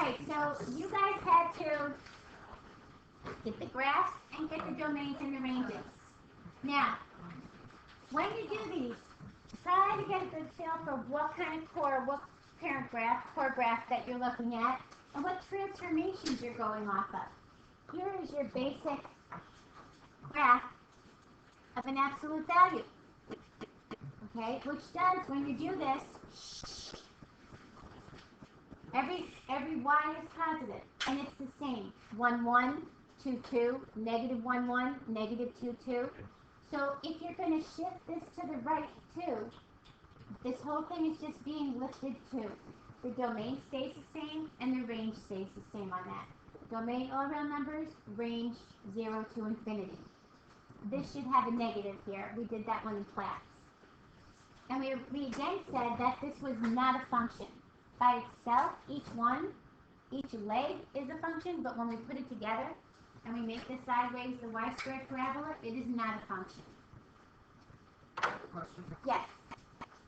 right, so you guys had to get the graphs and get the domains and the ranges. Now, when you do these, try to get a good feel for what kind of what parent graph, core graph that you're looking at, and what transformations you're going off of. Here is your basic graph of an absolute value. Okay, which does, when you do this, every y is positive, and it's the same. 1, 1, 2, 2, negative 1, 1, negative 2, 2. So if you're going to shift this to the right too, this whole thing is just being lifted too. The domain stays the same, and the range stays the same on that. Domain all real numbers, range 0 to infinity. This should have a negative here. We did that one in class. And we again said that this was not a function. By itself, each leg is a function, but when we put it together and we make this sideways the y squared parabola, it is not a function. Question. Yes.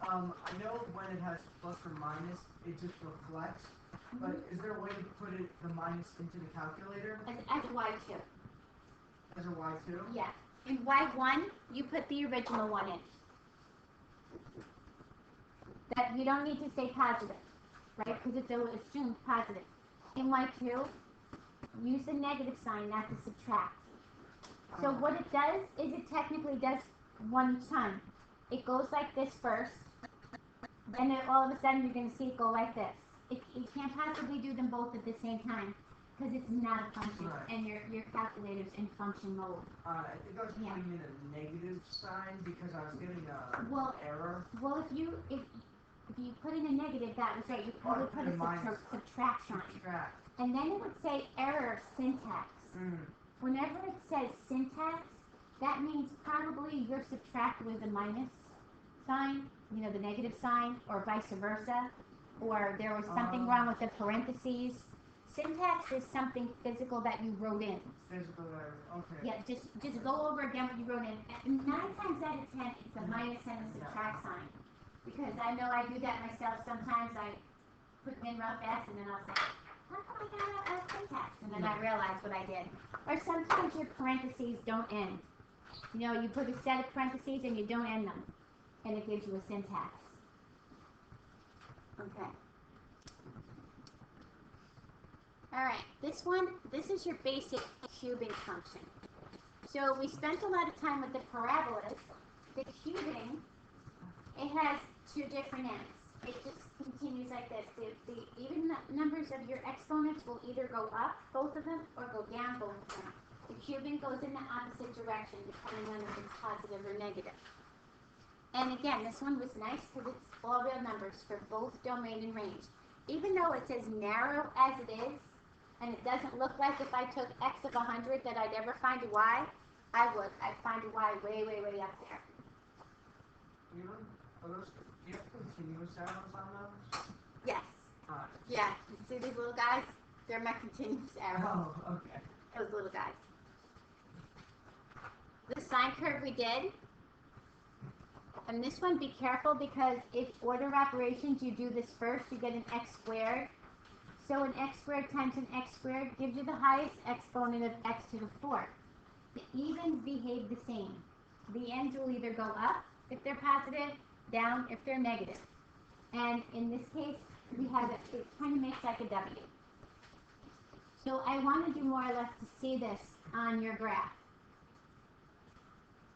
I know when it has plus or minus, it just reflects, but is there a way to put the minus into the calculator? As a y2. As a y2? Yeah. In y1, you put the original one in. That you don't need to say positive, right? Because it's assumed positive. In y2, use the negative sign, not to subtract. So what it does is it technically does one time. It goes like this first, and then all of a sudden you're going to see it go like this. You can't possibly do them both at the same time because it's not a function, right. And your calculator's in function mode. I think I was putting in a negative sign because I was getting an error. Well, if you put in a negative, that was right. You probably put a subtract sign. Subtract. And then it would say error syntax. Whenever it says syntax, that means probably your subtract was a minus sign, the negative sign, or vice versa, or there was something wrong with the parentheses. Syntax is something physical that you wrote in. Physical error, okay. Yeah, just go over again what you wrote in. And 9 times out of 10, it's a minus and a subtract sign. Because I know I do that myself. Sometimes I put it in real fast and then I'll say, how come I got a syntax? And then I realize what I did. Or sometimes your parentheses don't end. You put a set of parentheses and you don't end them. And it gives you a syntax. Okay. Alright, this is your basic cubing function. So we spent a lot of time with the parabolas. The cubing, it has 2 different ends. It just continues like this. The even numbers of your exponents will either go up, both of them, or go down, both of them. The cubing goes in the opposite direction, depending on if it's positive or negative. And again, this one was nice because it's all real numbers for both domain and range. Even though it's as narrow as it is, and it doesn't look like if I took x of 100 that I'd ever find a y, I would. I'd find a y way, way, way up there. Do you have continuous arrows on those? Yes. Yeah. You see these little guys? They're my continuous arrows. Oh, okay. Those little guys. The sine curve we did. And this one, be careful because if order operations, you do this first, you get an x squared. So an x squared times an x squared gives you the highest exponent of x to the 4th. The evens behave the same. The ends will either go up if they're positive, down if they're negative. And in this case, we have it kind of makes like a W. So I wanted you more or less to see this on your graph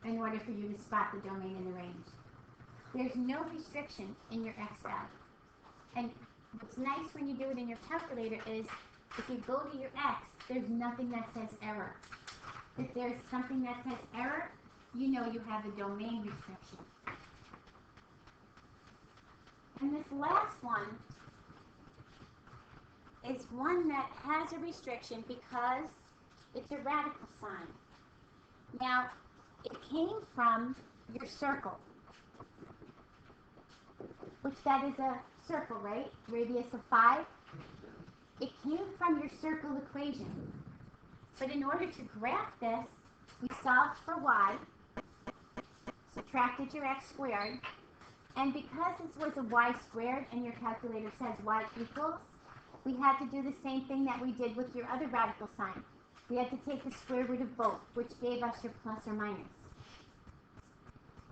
in order for you to spot the domain and the range. There's no restriction in your x value. And what's nice when you do it in your calculator is if you go to your x, there's nothing that says error. If there's something that says error, you know you have a domain restriction. And this last one is one that has a restriction because it's a radical sign. Now, it came from your circle, which that is a circle, right? Radius of 5. It came from your circle equation. But in order to graph this, we solved for y, subtracted your x squared, and because this was a y squared and your calculator says y equals, we had to do the same thing that we did with your other radical sign. We had to take the square root of both, which gave us your plus or minus.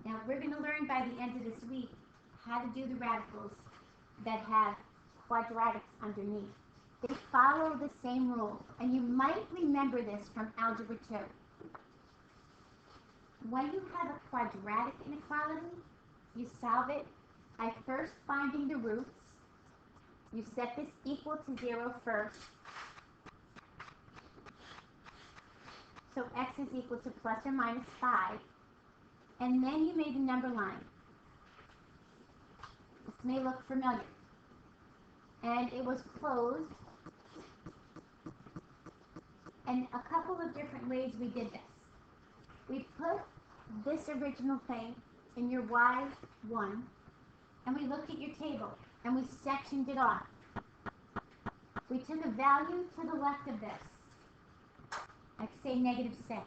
Now we're going to learn by the end of this week how to do the radicals that have quadratics underneath. They follow the same rule, and you might remember this from Algebra 2. When you have a quadratic inequality, you solve it by first finding the roots. You set this equal to 0 first. So x is equal to plus or minus 5. And then you made a number line. This may look familiar. And it was closed. And a couple of different ways we did this. We put this original thing in your y1, and we looked at your table, and we sectioned it off. We took a value to the left of this, like say -6.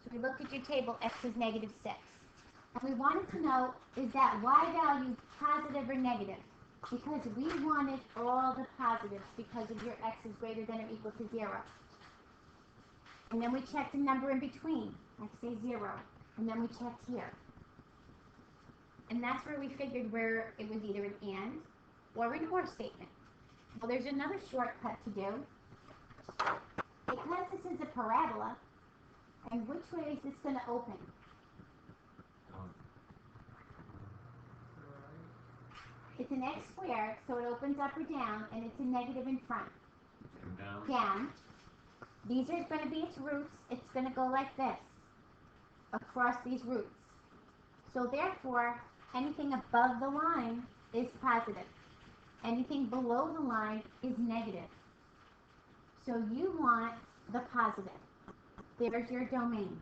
So we looked at your table, x is -6. And we wanted to know, is that y value positive or negative? Because we wanted all the positives because of your x is greater than or equal to 0. And then we checked a number in between, like say 0. And then we checked here. And that's where we figured where it was either an and or an or statement. Well, there's another shortcut to do. Because this is a parabola, and which way is this going to open? It's an x squared, so it opens up or down, and it's a negative in front. Down. These are going to be its roots. It's going to go like this, across these roots. So therefore, anything above the line is positive. Anything below the line is negative. So you want the positive. There's your domain.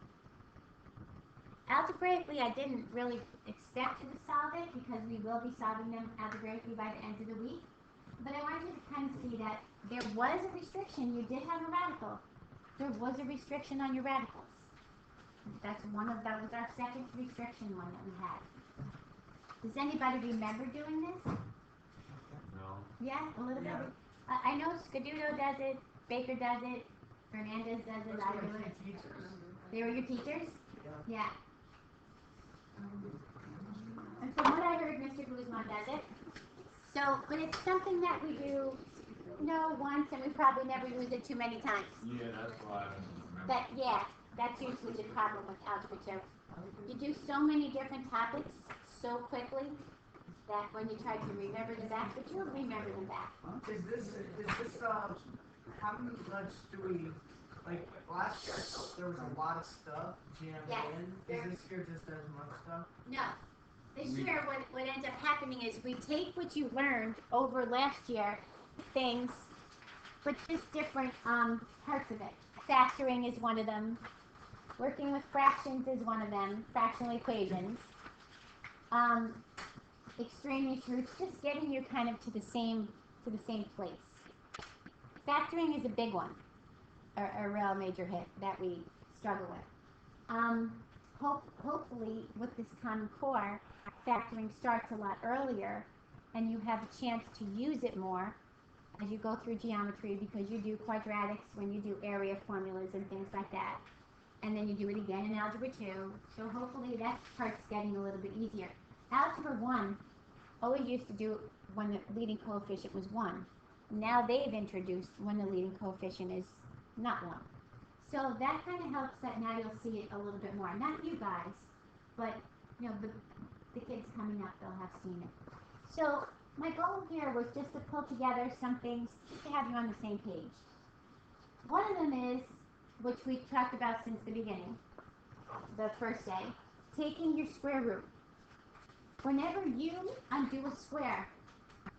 Algebraically, I didn't really expect you to solve it because we will be solving them algebraically by the end of the week. But I want you to kind of see that there was a restriction. You did have a radical. There was a restriction on your radicals. That was our second restriction one that we had. Does anybody remember doing this? No. Yeah, a little Yeah. bit. I know Scaduto does it, Baker does it, Fernandez does it, I do it. Teachers. They were your teachers? Yeah. Yeah. And from what I heard, Mr. Guzman does it. So, but it's something that we do, once, and we probably never use it too many times. Yeah, that's why I don't remember. That's usually the problem with Algebra 2. You do so many different topics so quickly that when you try to remember them back, but you'll remember them back. Is this, how much do we, like, last year, there was a lot of stuff jammed Yes. in. Is this year just as much stuff? No. This year, what ends up happening is we take what you learned over last year, things, but just different parts of it. Factoring is one of them. Working with fractions is one of them. Fractional equations. Extraneous roots, just getting you kind of to the same place. Factoring is a big one, a real major hit that we struggle with. Hopefully, with this Common Core, factoring starts a lot earlier, and you have a chance to use it more as you go through geometry because you do quadratics when you do area formulas and things like that. And then you do it again in Algebra 2, so hopefully that part's getting a little bit easier. Algebra 1 always used to do it when the leading coefficient was 1. Now they've introduced when the leading coefficient is not 1. So that kind of helps that now you'll see it a little bit more. Not you guys, but the kids coming up, they'll have seen it. So my goal here was just to pull together some things just to have you on the same page. One of them is, which we've talked about since the beginning, the first day, taking your square root. Whenever you undo a square,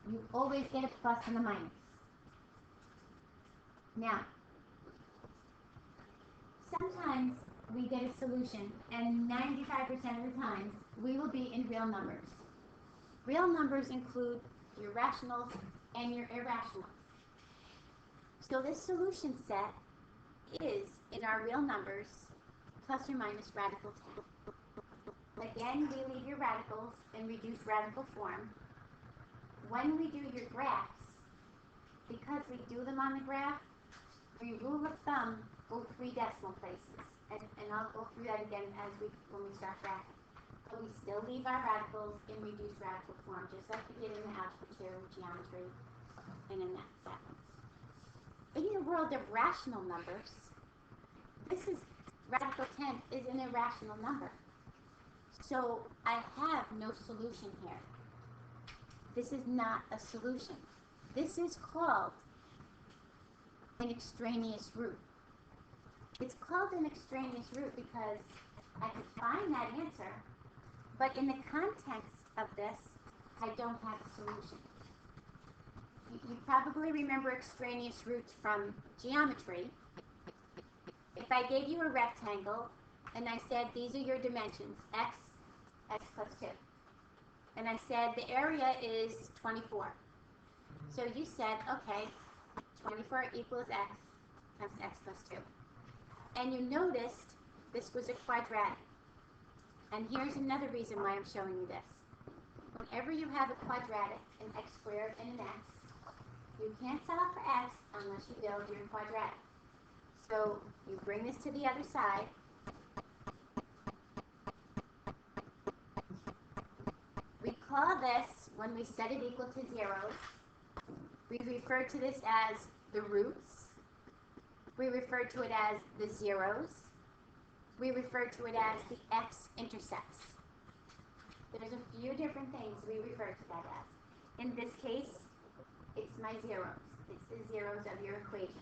you always get a plus and a minus. Now, sometimes we get a solution, and 95% of the time, we will be in real numbers. Real numbers include your rationals and your irrationals. So this solution set is, in our real numbers, plus or minus radical 10. Again, we leave your radicals in reduced radical form. When we do your graphs, because we do them on the graph, we rule of thumb go 3 decimal places. And I'll go through that again when we start graphing. But we still leave our radicals in reduced radical form, just like we did in the algebra 2, geometry, and in that sentence. In the world of rational numbers, radical 10 is an irrational number. So I have no solution here. This is not a solution. This is called an extraneous root. It's called an extraneous root because I can find that answer, but in the context of this, I don't have a solution. You probably remember extraneous roots from geometry. If I gave you a rectangle and I said these are your dimensions, x plus 2, and I said the area is 24. So you said, okay, 24 equals x times x plus 2. And you noticed this was a quadratic. And here's another reason why I'm showing you this. Whenever you have a quadratic, an x squared and an x, you can't solve for x unless you build your quadratic. So you bring this to the other side. We call this, when we set it equal to zeros, we refer to this as the roots. We refer to it as the zeros. We refer to it as the x-intercepts. There's a few different things we refer to that as. In this case, it's my zeros. It's the zeros of your equation.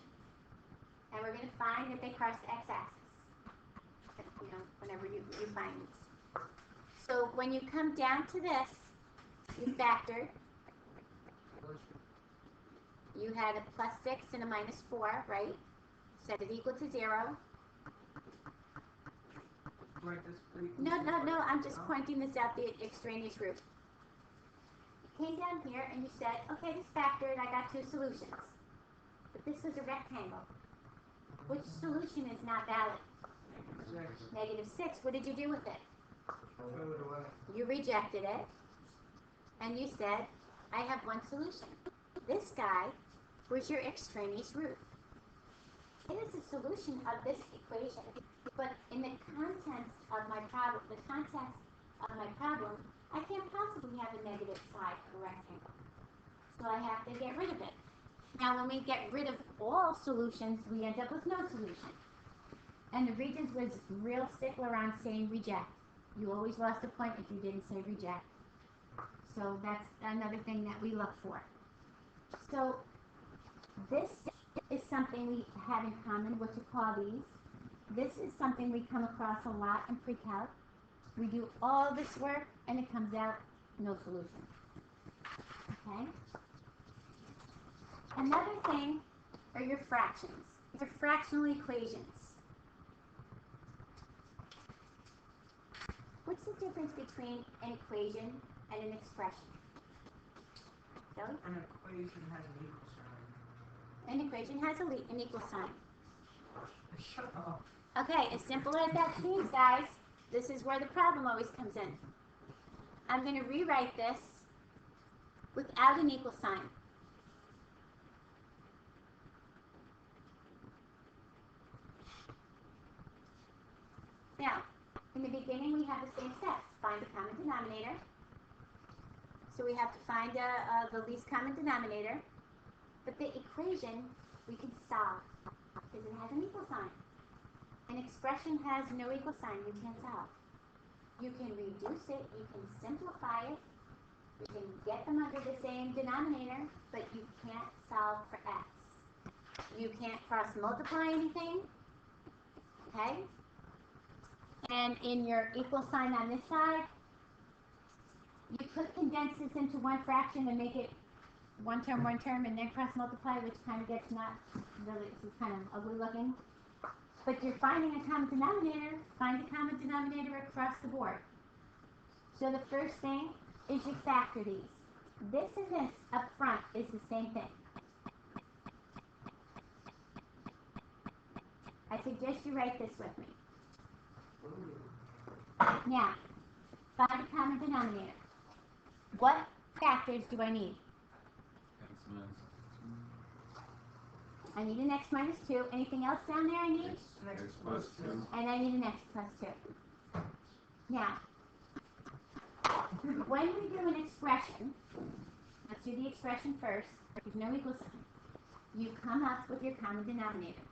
And we're going to find that they cross the x-axis, whenever you find these. So when you come down to this, you factored. You had a plus 6 and a minus 4, right? Set it equal to 0. No, I'm just pointing this out, the extraneous root. You came down here and you said, okay, this factored, I got 2 solutions. But this was a rectangle. Which solution is not valid? Negative 6. What did you do with it? Throw it away. You rejected it. And you said, I have one solution. This guy was your extraneous root. It is a solution of this equation. But in the context of my problem, I can't possibly have a negative side of a rectangle. So I have to get rid of it. Now, when we get rid of all solutions, we end up with no solution. And the Regents was real stickler on saying reject. You always lost a point if you didn't say reject. So that's another thing that we look for. So this is something we have in common, what to call these. This is something we come across a lot in pre-calc. We do all this work and it comes out no solution. Okay? Another thing are your fractions, your fractional equations. What's the difference between an equation and an expression? Billy? An equation has an equal sign. An equation has an equal sign. Shut up. Okay, as simple as that seems, guys, this is where the problem always comes in. I'm going to rewrite this without an equal sign. Now, in the beginning, we have the same steps. Find the common denominator. So we have to find the least common denominator. But the equation, we can solve because it has an equal sign. An expression has no equal sign. You can't solve. You can reduce it. You can simplify it. You can get them under the same denominator, but you can't solve for x. You can't cross multiply anything. Okay? And in your equal sign on this side, you could condense this into one fraction and make it one term, and then cross multiply, which kind of gets not really, this is kind of ugly looking. But you're finding a common denominator, find a common denominator across the board. So the first thing is you factor these. This and this up front is the same thing. I suggest you write this with me. Now, find a common denominator. What factors do I need? X minus I need an x minus 2. Anything else down there I need? An x X plus plus 2. 2. And I need an x plus 2. Now, when we do an expression, let's do the expression first. There's no equal sign. You come up with your common denominator.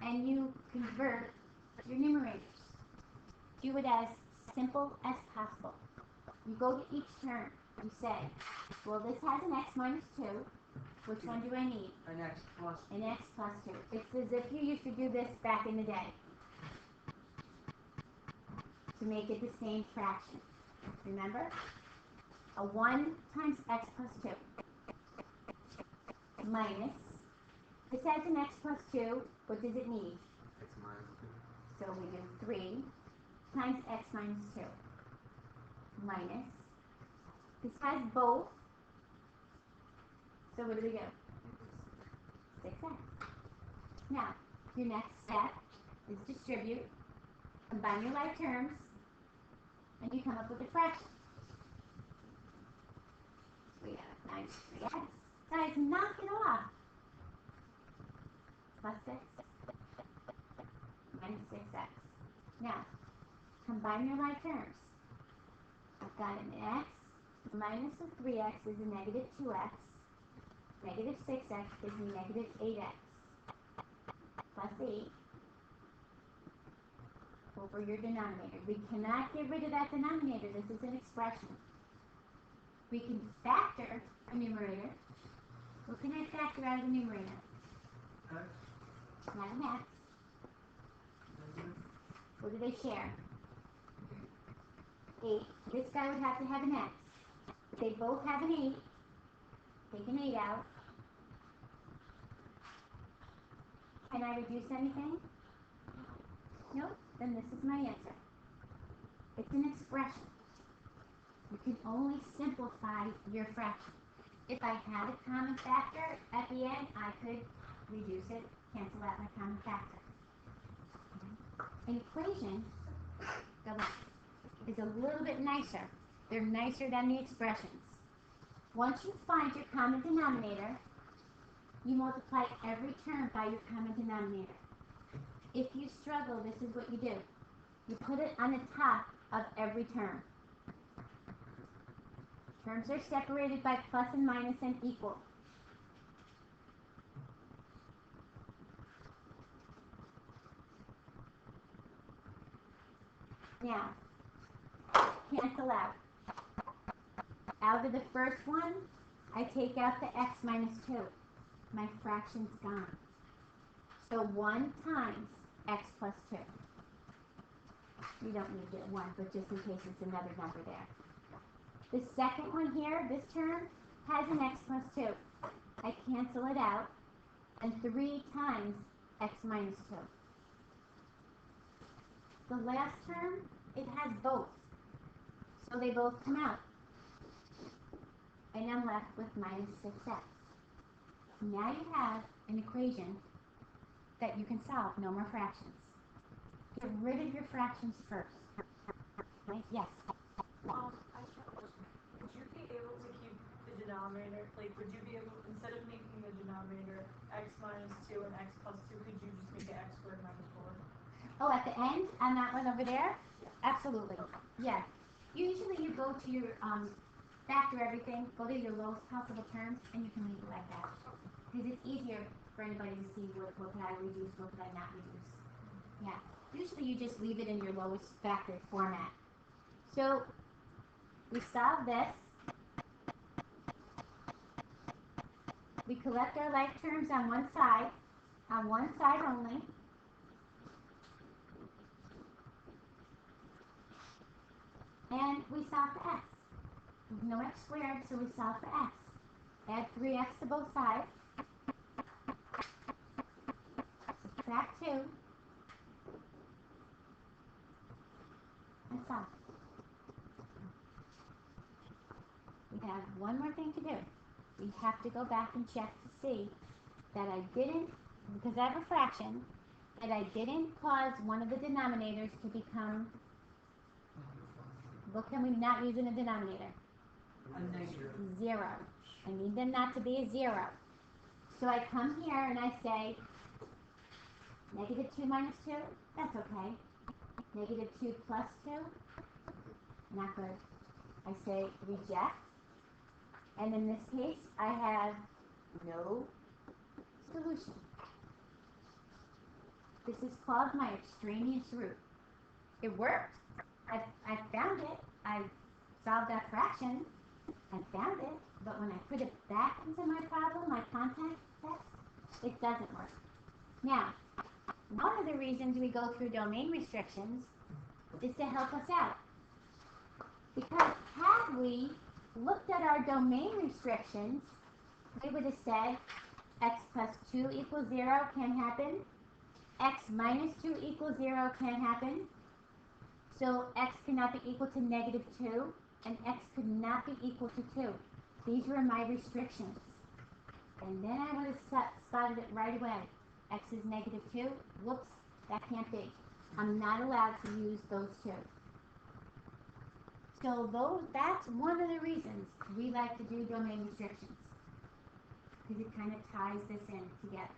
And you convert your numerators. Do it as simple as possible. You go to each term. You say, well, this has an x minus 2. Which one do I need? An x plus 2. An x plus 2. It's as if you used to do this back in the day. To make it the same fraction. Remember? A 1 times x plus 2. Minus. This has an x plus 2. What does it need? X minus 2. So we do 3 times x minus 2. Minus. This has both. So what do we do? 6x. Now, your next step is distribute, combine your like terms, and you come up with a fraction. We have minus 3x. Guys, knock it off. Plus 6. Minus 6x. Now, combine your like terms. I've got an x minus a 3x is a negative 2x. Negative 6x gives me negative 8x. Plus 8 over your denominator. We cannot get rid of that denominator. This is an expression. We can factor a numerator. What can I factor out of the numerator? X. Not an x. Negative. What do they share? 8. This guy would have to have an x. They both have an 8. Take an 8 out. Can I reduce anything? Nope. Then this is my answer. It's an expression. You can only simplify your fraction. If I had a common factor at the end, I could reduce it, cancel out my common factor. An equation, go on, is a little bit nicer. They're nicer than the expressions. Once you find your common denominator, you multiply every term by your common denominator. If you struggle, this is what you do. You put it on the top of every term. Terms are separated by plus and minus and equal. Now, cancel out. Out of the first one, I take out the x minus 2. My fraction's gone. So 1 times x plus 2. You don't need to do 1, but just in case it's another number there. The second one here, this term, has an x plus 2. I cancel it out, and 3 times x minus 2. The last term, it has both. So they both come out. And I'm left with minus 6x. Now you have an equation that you can solve, no more fractions. Get rid of your fractions first. Right? Yes. I just have a question. Would you be able to keep the denominator, like, would you be able, instead of making the denominator x minus 2 and x plus 2, could you just make it x squared minus 4? Oh, at the end, on that one over there? Absolutely. Yeah. Usually you go to your, factor everything, go to your lowest possible terms, and you can leave it like that. Because it's easier for anybody to see what could I reduce, what could I not reduce. Yeah. Usually you just leave it in your lowest factored format. So, we solve this. We collect our like terms on one side only. And we solve for x. There's no x squared, so we solve for x. Add 3x to both sides. Subtract 2. And solve. We have one more thing to do. We have to go back and check to see that I didn't, because I have a fraction, that I didn't cause one of the denominators to become, what can we not use in a denominator? A negative. 0. I need them not to be a 0. So I come here and I say, negative 2 minus 2, that's okay. Negative 2 plus 2, not good. I say reject. And in this case, I have no solution. This is called my extraneous root. It worked. I found it. I solved that fraction. I found it. But when I put it back into my problem, my context, it doesn't work. Now, one of the reasons we go through domain restrictions is to help us out. Because had we looked at our domain restrictions, we would have said x plus 2 equals 0 can happen, x minus 2 equals 0 can happen, so x cannot be equal to negative 2, and x could not be equal to 2. These were my restrictions. And then I would have spotted it right away. X is negative 2. Whoops, that can't be. I'm not allowed to use those two. So that's one of the reasons we like to do domain restrictions. Because it kind of ties this in together.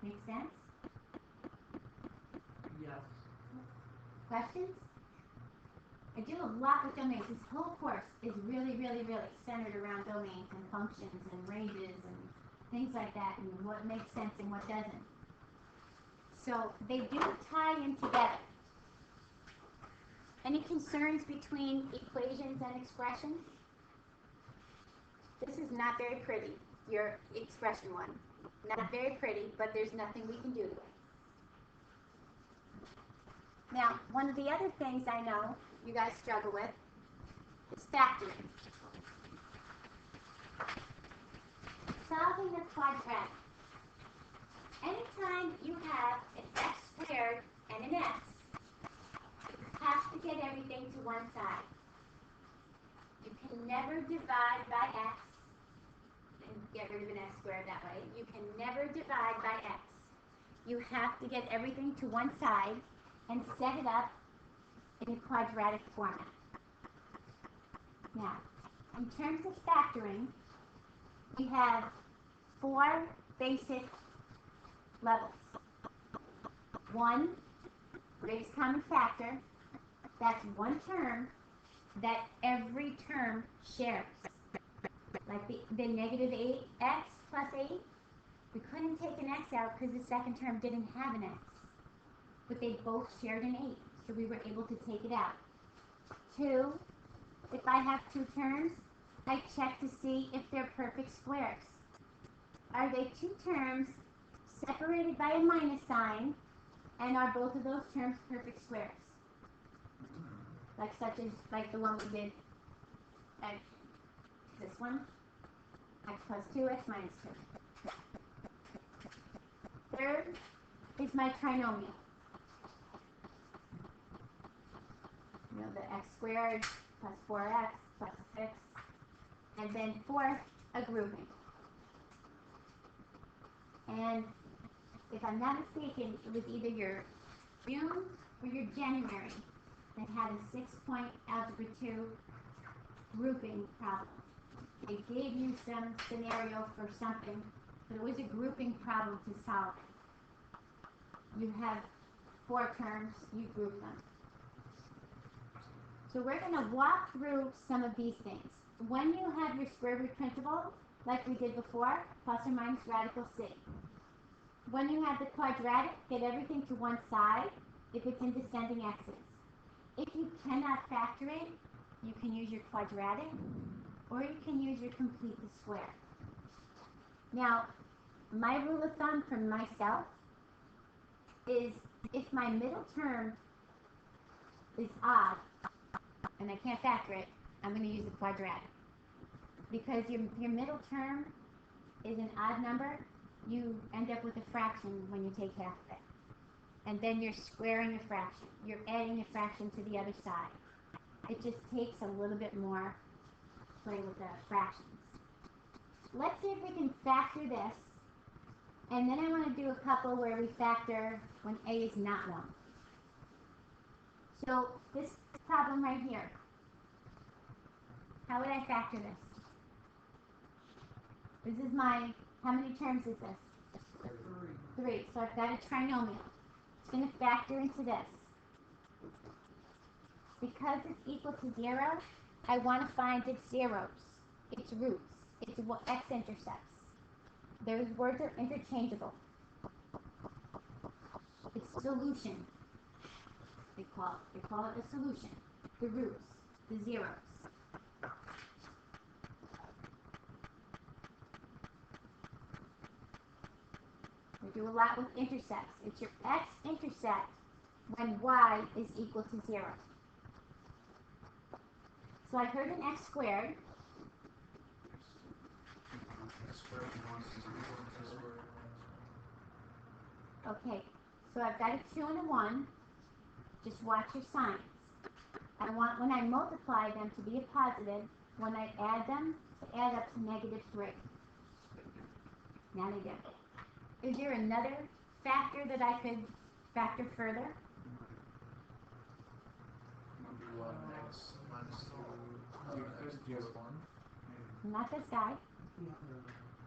Make sense? Yes. Questions? I do a lot with domains. This whole course is really, really, really centered around domains and functions and ranges and things like that, and what makes sense and what doesn't. So they do tie in together. Any concerns between equations and expressions? This is not very pretty, your expression one. Not very pretty, but there's nothing we can do to it. Now, one of the other things I know you guys struggle with is factoring. Solving a quadratic. Anytime you have an x squared and an x, you have to get everything to one side. You can never divide by x and get rid of an x squared that way. You can never divide by x. You have to get everything to one side and set it up in a quadratic format. Now, in terms of factoring, we have 4 basic levels. 1, greatest common factor. That's one term that every term shares. Like the negative 8x plus 8, we couldn't take an x out because the second term didn't have an x. But they both shared an 8, so we were able to take it out. 2, if I have 2 terms, I check to see if they're perfect squares. Are they 2 terms separated by a minus sign, and are both of those terms perfect squares? Like the one we did at this one, x plus 2, x minus 2. Third is my trinomial. You know, the x squared plus 4x plus 6. And then fourth, a grouping. And if I'm not mistaken, it was either your June or your January that had a 6-point Algebra 2 grouping problem. They gave you some scenario for something, but it was a grouping problem to solve it. You have 4 terms, you group them. So we're going to walk through some of these things. When you have your square root principle, like we did before, plus or minus radical c. When you have the quadratic, get everything to one side if it's in descending x's. If you cannot factor it, you can use your quadratic, or you can use your complete the square. Now, my rule of thumb for myself is if my middle term is odd, and I can't factor it, I'm going to use the quadratic. Because your middle term is an odd number, you end up with a fraction when you take half of it. And then you're squaring a fraction. You're adding a fraction to the other side. It just takes a little bit more play with the fractions. Let's see if we can factor this. And then I want to do a couple where we factor when a is not 1. So this problem right here, how would I factor this? This is how many terms is this? 3. So I've got a trinomial. It's going to factor into this. Because it's equal to 0, I want to find its zeros, its roots, its x-intercepts. Those words are interchangeable. Its solution, they call it a solution. The roots, the zeros. We do a lot with intercepts. It's your x-intercept when y is equal to 0. So I heard an x squared. Okay, so I've got a 2 and a 1. Just watch your signs. I want when I multiply them to be a positive. When I add them, to add up to -3. Now they do. Is there another factor that I could factor further? Not this guy.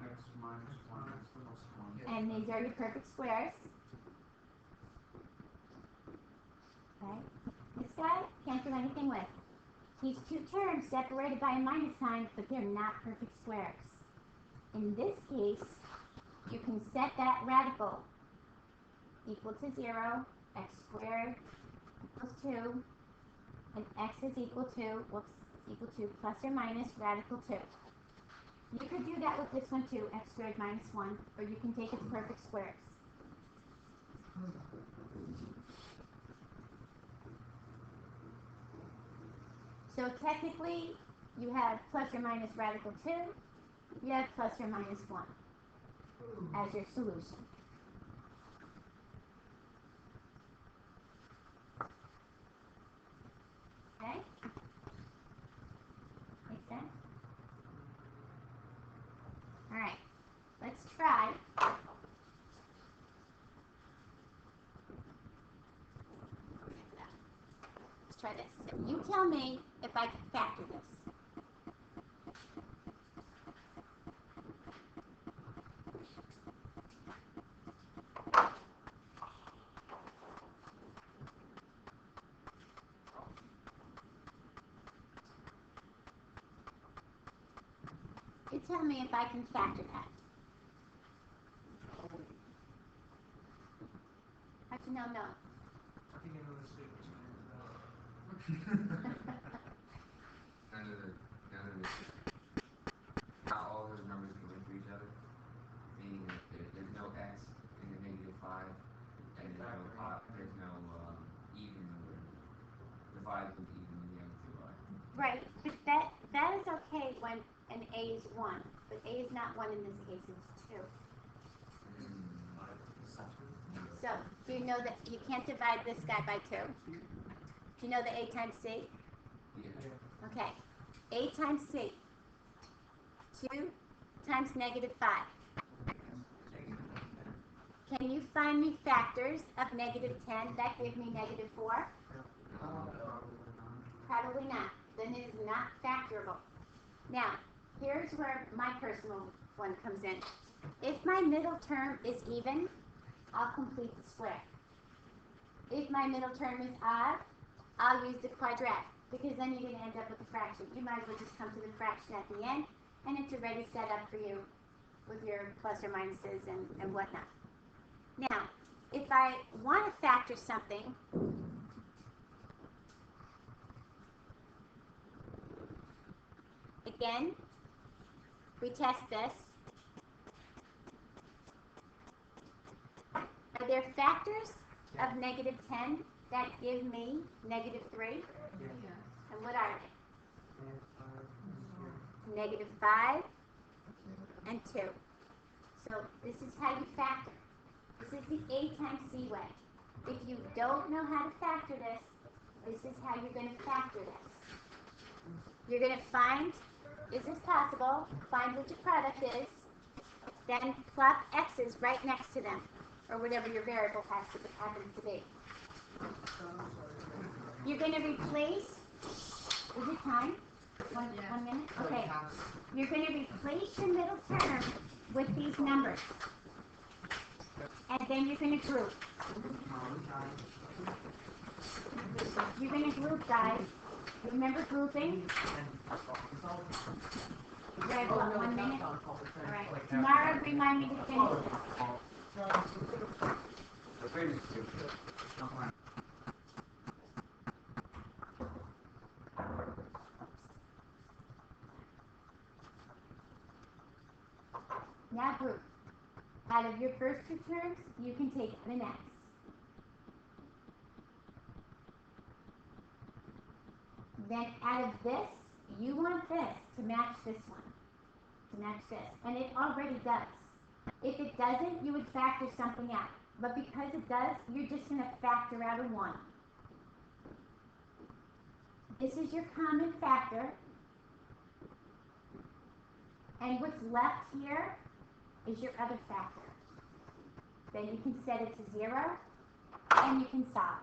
X minus 1. And these are your perfect squares. Okay. This guy can't do anything with. These two terms separated by a minus sign, but they're not perfect squares. In this case, you can set that radical equal to 0, x squared equals 2, and x is equal to plus or minus radical 2. You could do that with this one too, x squared minus 1, or you can take its perfect squares. So technically, you have plus or minus radical 2, you have plus or minus 1 as your solution. Okay? Make sense? Alright, let's try. Let's try this. You tell me if I can factor this. You tell me if I can factor that. How'd you know no? I think I know the statement's None of this. Not all those numbers go into each other. Meaning that there's no x in the -5, and there's no even number. Divides with even in the other two are. Right, but that is okay when an A is 1, but A is not 1 in this case, it's 2. So, do you know that you can't divide this guy by 2? Do you know the A times C? Yeah. Okay, A times C. 2 times -5. Can you find me factors of -10 that give me -4? Probably not. Then it is not factorable. Now, here's where my personal one comes in. If my middle term is even, I'll complete the square. If my middle term is odd, I'll use the quadratic, because then you're going to end up with a fraction. You might as well just come to the fraction at the end, and it's already set up for you with your plus or minuses and whatnot. Now, if I want to factor something, again, we test this. Are there factors of -10 that give me -3? And what are they? -5 and 2. So this is how you factor. This is the A times C way. If you don't know how to factor this, this is how you're going to factor this. You're going to find, is this possible? Find what your product is. Then plop x's right next to them, or whatever your variable happens to be. You're going to replace, is it time? One minute? So Okay. you have You're going to replace your middle term with these numbers. And then you're going to group. 9. You're going to group, guys. Remember grouping? Right, Oh, no, 1 not minute. on call, All right. like, Tomorrow, remind me to finish this. Now group. Out of your first two terms, you can take the next. Then out of this, you want this to match this one. To match this. And it already does. If it doesn't, you would factor something out. But because it does, you're just going to factor out a 1. This is your common factor. And what's left here is your other factor. Then you can set it to 0, and you can solve.